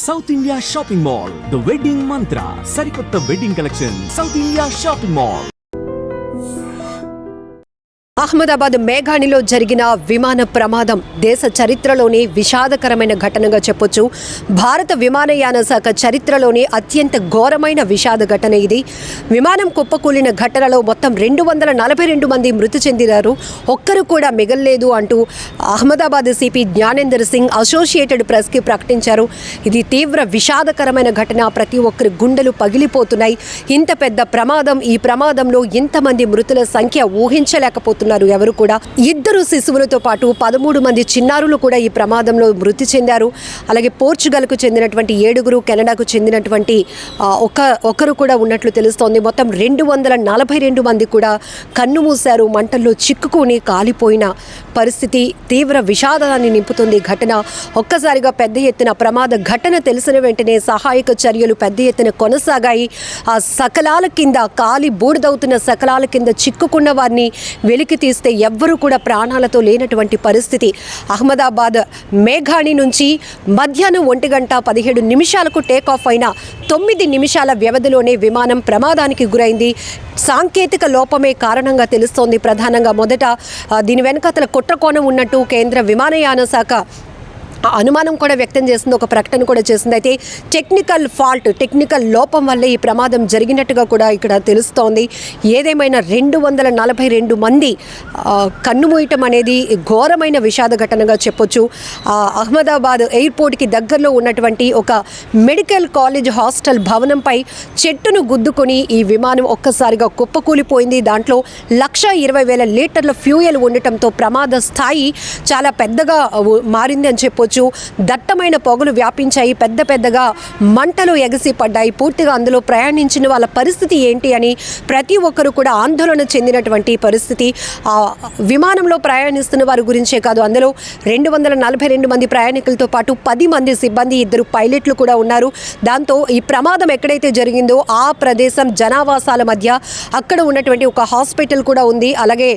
South India shopping mall, the wedding Mantra, సరికొత్త wedding collection, South India shopping mall. Ahmedabad మేఘాణిలో జరిగిన విమాన ప్రమాదం దేశ చరిత్రలోని విషాదకరమైన ఘటనగా చెప్పొచ్చు. భారత విమానయాన శాఖ చరిత్రలోని అత్యంత ఘోరమైన విషాద ఘటన ఇది. విమానం కుప్పకూలిన ఘటనలో మొత్తం 242 మంది మృతి చెందినారు, ఒక్కరు కూడా మిగల్లేదు అంటూ అహ్మదాబాద్ సిపి జ్ఞానేందర్ సింగ్ అసోసియేటెడ్ ప్రెస్కి ప్రకటించారు. ఇది తీవ్ర విషాదకరమైన ఘటన, ప్రతి ఒక్కరి గుండెలు పగిలిపోతున్నాయి. ఇంత పెద్ద ప్రమాదం, ఈ ప్రమాదంలో ఇంతమంది మృతుల సంఖ్య ఊహించలేకపోతున్నారు ఎవరు కూడా. 2 శిశువులతో పాటు 13 మంది చిన్నారులు కూడా ఈ ప్రమాదంలో మృతి చెందారు. అలాగే పోర్చుగల్కు చెందినటువంటి 7, కెనడాకు చెందినటువంటి ఒకరు కూడా ఉన్నట్లు తెలుస్తోంది. మొత్తం 242 మంది కూడా కన్ను మూశారు. మంటల్లో చిక్కుకొని కాలిపోయిన పరిస్థితి తీవ్ర విషాదాన్ని నింపుతుంది ఘటన. ఒక్కసారిగా పెద్ద ఎత్తున ప్రమాద ఘటన తెలిసిన వెంటనే సహాయక చర్యలు పెద్ద ఎత్తున కొనసాగాయి. ఆ సకలాల కింద కాలి బూడిదవుతున్న సకలాల కింద చిక్కుకున్న వారిని వెలికి తీస్తే ఎవ్వరూ కూడా ప్రాణాలతో లేనటువంటి పరిస్థితి. అహ్మదాబాద్ మేఘాణి నుంచి మధ్యాహ్నం 1:17 టేకాఫ్ అయిన 9 నిమిషాల వ్యవధిలోనే విమానం ప్రమాదానికి గురైంది. సాంకేతిక లోపమే కారణంగా తెలుస్తోంది. ప్రధానంగా మొదట దీని వెనకాతల కుట్రకోణం ఉన్నట్టు కేంద్ర విమానయాన శాఖ అనుమానం కూడా వ్యక్తం చేసింది, ఒక ప్రకటన కూడా చేసింది. అయితే టెక్నికల్ లోపం వల్ల ఈ ప్రమాదం జరిగినట్టుగా కూడా ఇక్కడ తెలుస్తోంది. ఏదేమైనా 242 మంది కన్నుమూయటం అనేది ఘోరమైన విషాద ఘటనగా చెప్పొచ్చు. అహ్మదాబాద్ ఎయిర్పోర్ట్కి దగ్గరలో ఉన్నటువంటి ఒక మెడికల్ కాలేజ్ హాస్టల్ భవనంపై చెట్టును గుద్దుకొని ఈ విమానం ఒక్కసారిగా కుప్పకూలిపోయింది. దాంట్లో 1,20,000 లీటర్ల ఫ్యూయల్ ఉండటంతో ప్రమాద స్థాయి చాలా పెద్దగా మారింది అని చెప్పొచ్చు. దట్టమైన పొగలు వ్యాపించాయి, పెద్దగా మంటలు ఎగసి పడ్డాయి. పూర్తిగా అందులో ప్రయాణించిన వాళ్ళ పరిస్థితి ఏంటి అని ప్రతి ఒక్కరు కూడా ఆందోళన చెందినటువంటి పరిస్థితి. విమానంలో ప్రయాణిస్తున్న వారి గురించే కాదు, అందులో 242 మంది ప్రయాణికులతో పాటు 10 మంది సిబ్బంది, 2 పైలట్లు కూడా ఉన్నారు. దాంతో ఈ ప్రమాదం ఎక్కడైతే జరిగిందో ఆ ప్రదేశం జనావాసాల మధ్య, అక్కడ ఉన్నటువంటి ఒక హాస్పిటల్ కూడా ఉంది. అలాగే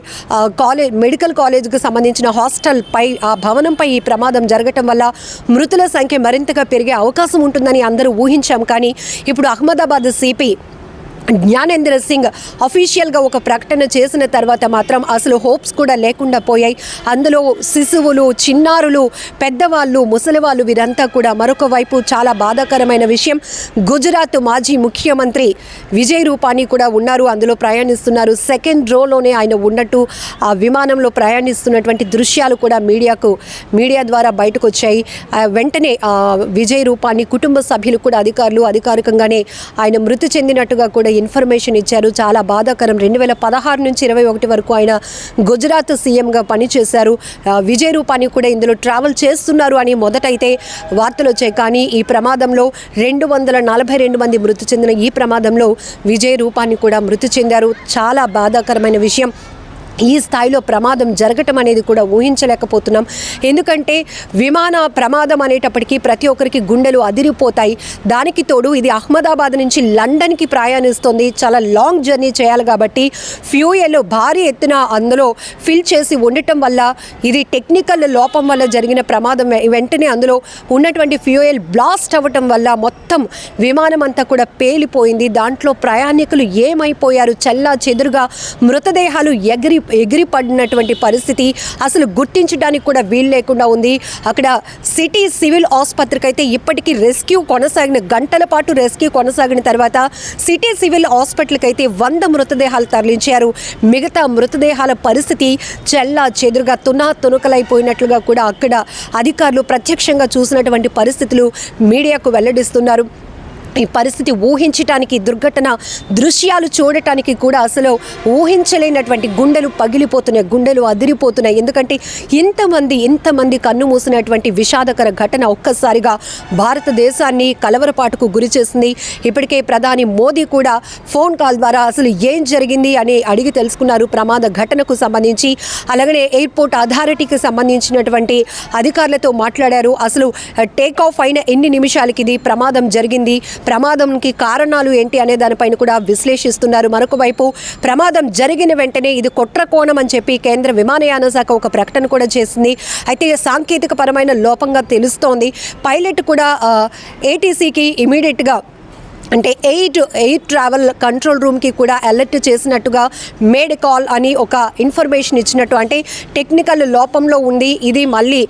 మెడికల్ కాలేజ్కి సంబంధించిన హాస్టల్ పై, ఆ భవనంపై ఈ ప్రమాదం జరగటం వల్ల మృతుల సంఖ్య మరింతగా పెరిగే అవకాశం ఉంటుందని అందరూ ఊహించాం. కానీ ఇప్పుడు అహ్మదాబాద్ సిపి జ్ఞానేంద్ర సింగ్ అఫీషియల్గా ఒక ప్రకటన చేసిన తర్వాత మాత్రం అసలు హోప్స్ కూడా లేకుండా పోయాయి. అందులో శిశువులు, చిన్నారులు, పెద్దవాళ్ళు, ముసలివాళ్ళు వీరంతా కూడా. మరొక వైపు చాలా బాధాకరమైన విషయం, గుజరాత్ మాజీ ముఖ్యమంత్రి విజయ్ రూపానీ కూడా ఉన్నారు, అందులో ప్రయాణిస్తున్నారు. సెకండ్ రోలోనే ఆయన ఉన్నట్టు ఆ విమానంలో ప్రయాణిస్తున్నటువంటి దృశ్యాలు కూడా మీడియా ద్వారా బయటకు వచ్చాయి. వెంటనే విజయ్ రూపానీ కుటుంబ సభ్యులు కూడా అధికారికంగానే ఆయన మృతి చెందినట్టుగా కూడా ఇన్ఫర్మేషన్ ఇచ్చారు. చాలా బాధాకరం. 2016 నుంచి 2021 వరకు ఆయన గుజరాత్ సీఎంగా పనిచేశారు. విజయ్ రూపానీ కూడా ఇందులో ట్రావెల్ చేస్తున్నారు అని మొదటైతే వార్తలు వచ్చాయి. కానీ ఈ ప్రమాదంలో 242 మంది మృతి చెందిన ఈ ప్రమాదంలో విజయ్ రూపానీ కూడా మృతి చెందారు. చాలా బాధాకరమైన విషయం. ఈ స్థాయిలో ప్రమాదం జరగటం అనేది కూడా ఊహించలేకపోతున్నాం. ఎందుకంటే విమాన ప్రమాదం అనేటప్పటికీ ప్రతి ఒక్కరికి గుండెలు అదిరిపోతాయి. దానికి తోడు ఇది అహ్మదాబాద్ నుంచి లండన్కి ప్రయాణిస్తుంది. చాలా లాంగ్ జర్నీ చేయాలి కాబట్టి ఫ్యూయల్ భారీ ఎత్తున అందులో ఫిల్ చేసి ఉండటం వల్ల, ఇది టెక్నికల్ లోపం వల్ల జరిగిన ప్రమాదం. వెంటనే అందులో ఉన్నటువంటి ఫ్యూయల్ బ్లాస్ట్ అవ్వటం వల్ల మొత్తం విమానం అంతా కూడా పేలిపోయింది. దాంట్లో ప్రయాణికులు ఏమైపోయారు, చెల్లా చెదురుగా మృతదేహాలు ఎగిరి పడినటువంటి పరిస్థితి. అసలు గుర్తించడానికి కూడా వీలు లేకుండా ఉంది. అక్కడ సిటీ సివిల్ ఆసుపత్రికి అయితే ఇప్పటికీ గంటల పాటు రెస్క్యూ కొనసాగిన తర్వాత సిటీ సివిల్ హాస్పిటల్కి అయితే 100 మృతదేహాలు తరలించారు. మిగతా మృతదేహాల పరిస్థితి చెల్లా చెదురుగా తునకలైపోయినట్లుగా కూడా అక్కడ అధికారులు ప్రత్యక్షంగా చూసినటువంటి పరిస్థితులు మీడియాకు వెల్లడిస్తున్నారు. ఈ పరిస్థితి ఊహించటానికి, దుర్ఘటన దృశ్యాలు చూడటానికి కూడా అసలు ఊహించలేనటువంటి గుండెలు పగిలిపోతున్నాయి, గుండెలు అదిరిపోతున్నాయి. ఎందుకంటే ఇంతమంది కన్ను మూసినటువంటి విషాదకర ఘటన ఒక్కసారిగా భారతదేశాన్ని కలవరపాటుకు గురి చేసింది. ఇప్పటికే ప్రధాని మోదీ కూడా ఫోన్ కాల్ ద్వారా అసలు ఏం జరిగింది అని అడిగి తెలుసుకున్నారు ప్రమాద ఘటనకు సంబంధించి. అలాగనే ఎయిర్పోర్ట్ అథారిటీకి సంబంధించినటువంటి అధికారులతో మాట్లాడారు. అసలు టేక్ ఆఫ్ అయిన ఎన్ని నిమిషాలకి ఇది ప్రమాదం జరిగింది, ప్రమాదంకి కారణాలు ఏంటి అనే దానిపైన కూడా విశ్లేషిస్తున్నారు. మరొక వైపు ప్రమాదం జరిగిన వెంటనే ఇది కుట్రకోణం అని చెప్పి కేంద్ర విమానయాన శాఖ ఒక ప్రకటన కూడా చేసింది. అయితే సాంకేతిక పరమైన లోపంగా తెలుస్తోంది. పైలట్ కూడా ఏటీసీకి ఇమీడియట్గా అంటే ఎయిర్ ట్రావెల్ కంట్రోల్ రూమ్కి కూడా అలర్ట్ చేసినట్టుగా మేడ్ కాల్ అని ఒక ఇన్ఫర్మేషన్ ఇచ్చినట్టు, అంటే టెక్నికల్ లోపంలో ఉంది, ఇది మళ్ళీ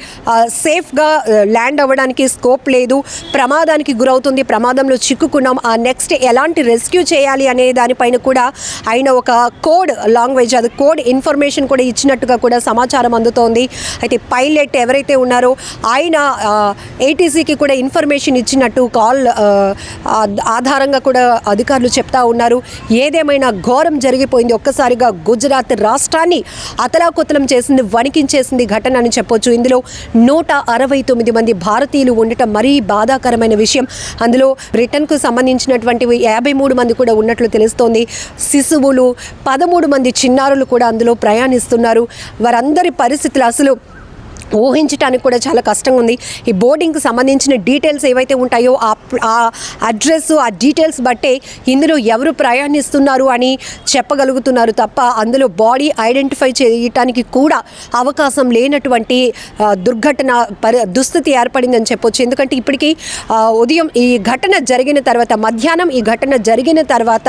సేఫ్గా ల్యాండ్ అవ్వడానికి స్కోప్ లేదు, ప్రమాదానికి గురవుతుంది, ప్రమాదంలో చిక్కుకున్నాం, ఆ నెక్స్ట్ ఎలాంటి రెస్క్యూ చేయాలి అనే దానిపైన కూడా ఆయన ఒక కోడ్ లాంగ్వేజ్, అది కోడ్ ఇన్ఫర్మేషన్ కూడా ఇచ్చినట్టుగా కూడా సమాచారం అందుతోంది. అయితే పైలట్ ఎవరైతే ఉన్నారో ఆయన ఏటీసీకి కూడా ఇన్ఫర్మేషన్ ఇచ్చినట్టు కాల్ ఆధారంగా కూడా అధికారులు చెప్తా ఉన్నారు. ఏదేమైనా ఘోరం జరిగిపోయింది. ఒక్కసారిగా గుజరాత్ రాష్ట్రాన్ని అతలాకుతలం చేసింది, వణికించేసింది ఘటన అని చెప్పొచ్చు. ఇందులో 169 మంది భారతీయులు ఉండటం మరీ బాధాకరమైన విషయం. అందులో బ్రిటన్కు సంబంధించినటువంటి 53 మంది కూడా ఉన్నట్లు తెలుస్తోంది. శిశువులు 13 మంది చిన్నారులు కూడా అందులో ప్రయాణిస్తున్నారు. వారందరి పరిస్థితులు అసలు ఊహించడానికి కూడా చాలా కష్టంగా ఉంది. ఈ బోర్డింగ్కి సంబంధించిన డీటెయిల్స్ ఏవైతే ఉంటాయో ఆ అడ్రస్, ఆ డీటెయిల్స్ బట్టే ఇందులో ఎవరు ప్రయాణిస్తున్నారు అని చెప్పగలుగుతున్నారు తప్ప అందులో బాడీ ఐడెంటిఫై చేయటానికి కూడా అవకాశం లేనటువంటి దుర్ఘటన దుస్థితి ఏర్పడిందని చెప్పొచ్చు. ఎందుకంటే ఇప్పటికీ ఉదయం ఈ ఘటన జరిగిన తర్వాత, మధ్యాహ్నం ఈ ఘటన జరిగిన తర్వాత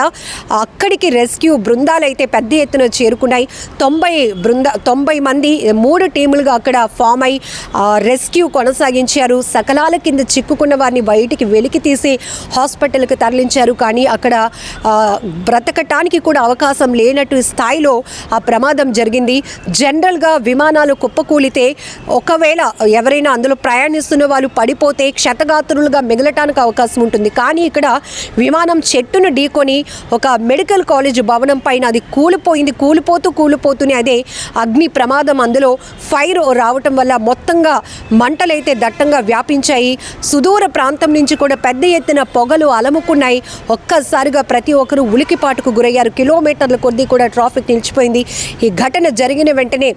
అక్కడికి రెస్క్యూ బృందాలు అయితే పెద్ద ఎత్తున చేరుకున్నాయి. 90 మంది 3 టీములుగా అక్కడ ఫామ్ అయి రెస్క్యూ కొనసాగించారు. సకలాల కింద చిక్కుకున్న వారిని బయటికి వెలికి తీసి హాస్పిటల్కి తరలించారు. కానీ అక్కడ బ్రతకటానికి కూడా అవకాశం లేనట్టు స్థాయిలో ఆ ప్రమాదం జరిగింది. జనరల్గా విమానాలు కుప్పకూలితే ఒకవేళ ఎవరైనా అందులో ప్రయాణిస్తున్న వాళ్ళు పడిపోతే క్షతగాత్రులుగా మిగలటానికి అవకాశం ఉంటుంది. కానీ ఇక్కడ విమానం చెట్టును ఢీకొని ఒక మెడికల్ కాలేజ్ భవనం పైన అది కూలిపోతూనే అదే అగ్ని ప్రమాదం, అందులో ఫైర్ రావటం వల్ల మొత్తంగా మంటలైతే దట్టంగా వ్యాపించాయి. సుదూర ప్రాంతం నుంచి కూడా పెద్ద ఎత్తున పొగలు అలముకున్నాయి. ఒక్కసారిగా ప్రతి ఒక్కరూ ఉలికిపాటుకు గురయ్యారు. కిలోమీటర్ల కొద్దీ కూడా ట్రాఫిక్ నిలిచిపోయింది. ఈ ఘటన జరిగిన వెంటనే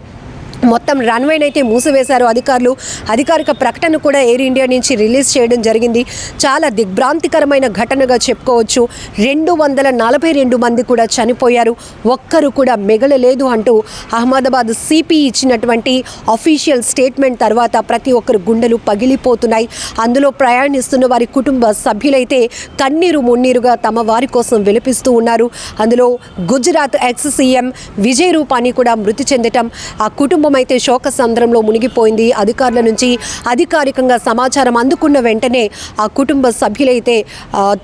మొత్తం రన్వేని అయితే మూసివేశారు అధికారులు. అధికారిక ప్రకటన కూడా ఎయిర్ ఇండియా నుంచి రిలీజ్ చేయడం జరిగింది. చాలా దిగ్భ్రాంతికరమైన ఘటనగా చెప్పుకోవచ్చు. 242 మంది కూడా చనిపోయారు, ఒక్కరు కూడా మిగలలేదు అంటూ అహ్మదాబాద్ సిపి ఇచ్చినటువంటి అఫీషియల్ స్టేట్మెంట్ తర్వాత ప్రతి ఒక్కరు గుండెలు పగిలిపోతున్నాయి. అందులో ప్రయాణిస్తున్న వారి కుటుంబ సభ్యులైతే కన్నీరు మున్నీరుగా తమ వారి కోసం విలపిస్తూ ఉన్నారు. అందులో గుజరాత్ ఎక్స్ సీఎం విజయ్ రూపానీ కూడా మృతి చెందటం, ఆ కుటుంబం అయితే శోక సంద్రంలో మునిగిపోయింది. అధికారుల నుంచి అధికారికంగా సమాచారం అందుకున్న వెంటనే ఆ కుటుంబ సభ్యులైతే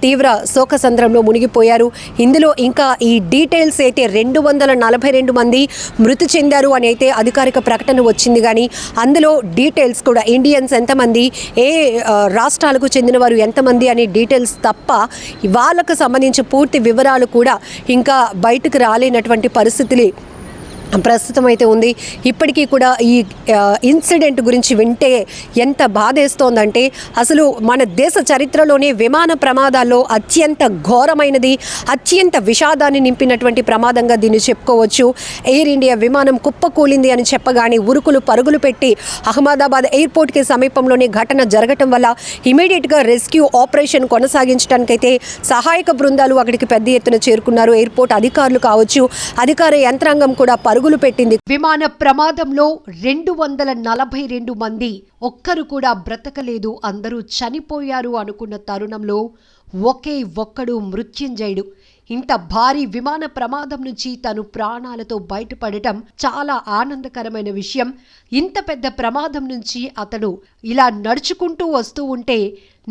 తీవ్ర శోక సంద్రంలో మునిగిపోయారు. ఇందులో ఇంకా ఈ డీటెయిల్స్ అయితే 242 మంది మృతి చెందారు అని అయితే అధికారిక ప్రకటన వచ్చింది. కానీ అందులో డీటెయిల్స్ కూడా ఇండియన్స్ ఎంతమంది, ఏ రాష్ట్రాలకు చెందిన వారు ఎంతమంది అనే డీటెయిల్స్ తప్ప వాళ్ళకు సంబంధించి పూర్తి వివరాలు కూడా ఇంకా బయటకు రాలేనటువంటి పరిస్థితులు ప్రస్తుతం అయితే ఉంది. ఇప్పటికీ కూడా ఈ ఇన్సిడెంట్ గురించి వింటే ఎంత బాధేస్తోందంటే, అసలు మన దేశ చరిత్రలోనే విమాన ప్రమాదాల్లో అత్యంత ఘోరమైనది, అత్యంత విషాదాన్ని నింపినటువంటి ప్రమాదంగా దీన్ని చెప్పుకోవచ్చు. ఎయిర్ ఇండియా విమానం కుప్పకూలింది అని చెప్పగానే ఉరుకులు పరుగులు పెట్టి అహ్మదాబాద్ ఎయిర్పోర్ట్కి సమీపంలోనే ఘటన జరగటం వల్ల ఇమీడియట్గా రెస్క్యూ ఆపరేషన్ కొనసాగించడానికైతే సహాయక బృందాలు అక్కడికి పెద్ద ఎత్తున చేరుకున్నారు. ఎయిర్పోర్ట్ అధికారులు కావచ్చు, అధికార యంత్రాంగం కూడా పరుగులు పెట్టింది. విమాన ప్రమాదంలో 242 మంది, ఒక్కరు కూడా బ్రతకలేదు, అందరూ చనిపోయారు అనుకున్న తరుణంలో ఒకే ఒక్కడు మృత్యుంజయుడు. ఇంత భారీ విమాన ప్రమాదం నుంచి తను ప్రాణాలతో బయటపడటం చాలా ఆనందకరమైన విషయం. ఇంత పెద్ద ప్రమాదం నుంచి అతడు ఇలా నడుచుకుంటూ వస్తూ ఉంటే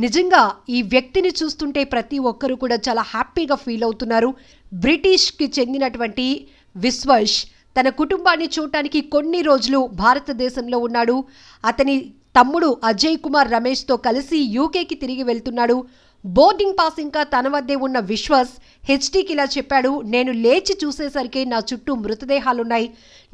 నిజంగా ఈ వ్యక్తిని చూస్తుంటే ప్రతి ఒక్కరు కూడా చాలా హ్యాపీగా ఫీల్ అవుతున్నారు. బ్రిటిష్కి చెందినటువంటి విశ్వాస్ తన కుటుంబాన్ని చూడటానికి కొన్ని రోజులు భారతదేశంలో ఉన్నాడు. అతని తమ్ముడు అజయ్ కుమార్ రమేష్తో కలిసి యూకేకి తిరిగి వెళ్తున్నాడు. బోర్డింగ్ పాస్ ఇంకా తన వద్దే ఉన్న విశ్వాస్ హెచ్టీకి ఇలా చెప్పాడు, నేను లేచి చూసేసరికి నా చుట్టూ మృతదేహాలున్నాయి.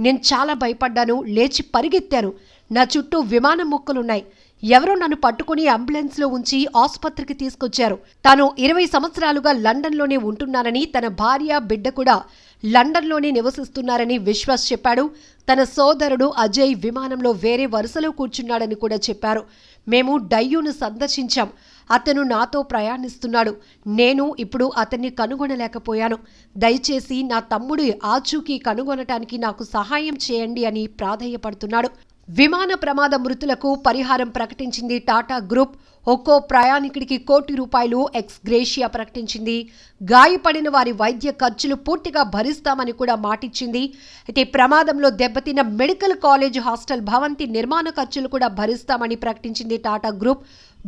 నేను చాలా భయపడ్డాను, లేచి పరిగెత్తాను. నా చుట్టూ విమానం ముక్కలున్నాయి. ఎవరో నన్ను పట్టుకుని అంబులెన్స్లో ఉంచి ఆసుపత్రికి తీసుకొచ్చారు. తాను 20 సంవత్సరాలుగా లండన్లోనే ఉంటున్నానని, తన భార్య బిడ్డ కూడా లండన్లోనే నివసిస్తున్నారని విశ్వాస్ చెప్పాడు. తన సోదరుడు అజయ్ విమానంలో వేరే వరుసలో కూర్చున్నాడని కూడా చెప్పారు. మేము డయ్యూను సందర్శించాం. అతను నాతో ప్రయాణిస్తున్నాడు. నేను ఇప్పుడు అతన్ని కనుగొనలేకపోయాను. దయచేసి నా తమ్ముడి ఆచూకీ కనుగొనటానికి నాకు సహాయం చేయండి అని ప్రాధేయపడుతున్నాడు. విమాన ప్రమాద మృతులకు పరిహారం ప్రకటించింది టాటా గ్రూప్. ఒక్కో ప్రయాణికుడికి ₹1,00,00,000 ఎక్స్ గ్రేషియా ప్రకటించింది. గాయపడిన వారి వైద్య ఖర్చులు పూర్తిగా భరిస్తామని కూడా మాటిచ్చింది. అయితే ప్రమాదంలో దెబ్బతిన్న మెడికల్ కాలేజ్ హాస్టల్ భవంతి నిర్మాణ ఖర్చులు కూడా భరిస్తామని ప్రకటించింది టాటా గ్రూప్.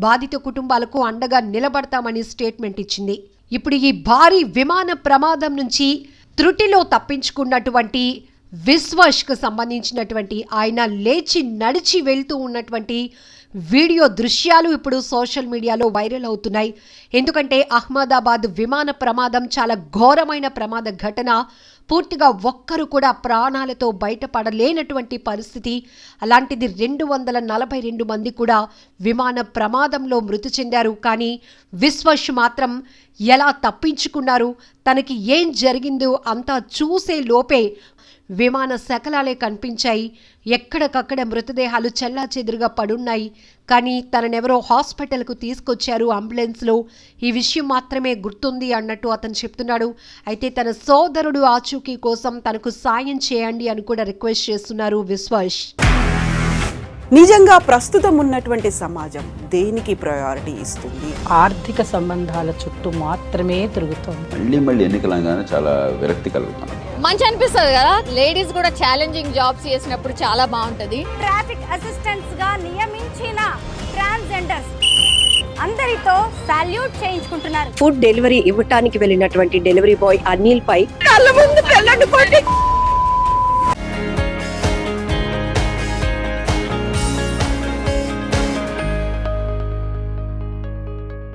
బాధిత కుటుంబాలకు అండగా నిలబడతామని స్టేట్మెంట్ ఇచ్చింది. ఇప్పుడు ఈ భారీ విమాన ప్రమాదం నుంచి త్రుటిలో తప్పించుకున్నటువంటి విశ్వాష్కు సంబంధించినటువంటి ఆయన లేచి నడిచి వెళ్తూ ఉన్నటువంటి వీడియో దృశ్యాలు ఇప్పుడు సోషల్ మీడియాలో వైరల్ అవుతున్నాయి. ఎందుకంటే అహ్మదాబాద్ విమాన ప్రమాదం చాలా ఘోరమైన ప్రమాద ఘటన. పూర్తిగా ఒక్కరు కూడా ప్రాణాలతో బయటపడలేనటువంటి పరిస్థితి. అలాంటిది 242 మంది కూడా విమాన ప్రమాదంలో మృతి చెందారు. కానీ విశ్వాస్ మాత్రం ఎలా తప్పించుకున్నారు, తనకి ఏం జరిగిందో అంతా చూసే లోపే విమాన శకలాలే కనిపించాయి. ఎక్కడికక్కడ మృతదేహాలు చెల్లాచెదురుగా పడున్నాయి. కానీ తననెవరో హాస్పిటల్కు తీసుకొచ్చారు అంబులెన్స్లో. ఈ విషయం మాత్రమే గుర్తుంది అన్నట్టు అతను చెప్తున్నాడు. అయితే తన సోదరుడు ఆచూకీ కోసం తనకు సాయం చేయండి అని కూడా రిక్వెస్ట్ చేస్తున్నారు విశ్వాస్. నిజంగా ప్రస్తుతం ఉన్నటువంటి సమాజం దేనికి ప్రయారిటీ ఇస్తుంది? ఆర్థిక సంబంధాల చుట్టూ మాత్రమే తిరుగుతోంది. మళ్ళీ ఎన్నికలంగానే చాలా విరక్తి కలుగుతున్నాం. మంచి అనిపిస్తుంది కదా, లేడీస్ కూడా ఛాలెంజింగ్ జాబ్స్ చేసినప్పుడు చాలా బాగుంటది. ట్రాఫిక్ అసిస్టెంట్స్ గా నియమించిన ట్రాన్స్జెండర్స్ అందరితో సాల్యూట్ చేయించుకుంటున్నారు. ఫుడ్ డెలివరీ ఇవ్వటానికి వెళ్ళినటువంటి డెలివరీ బాయ్ అనిల్ పై కళ్ళ ముందు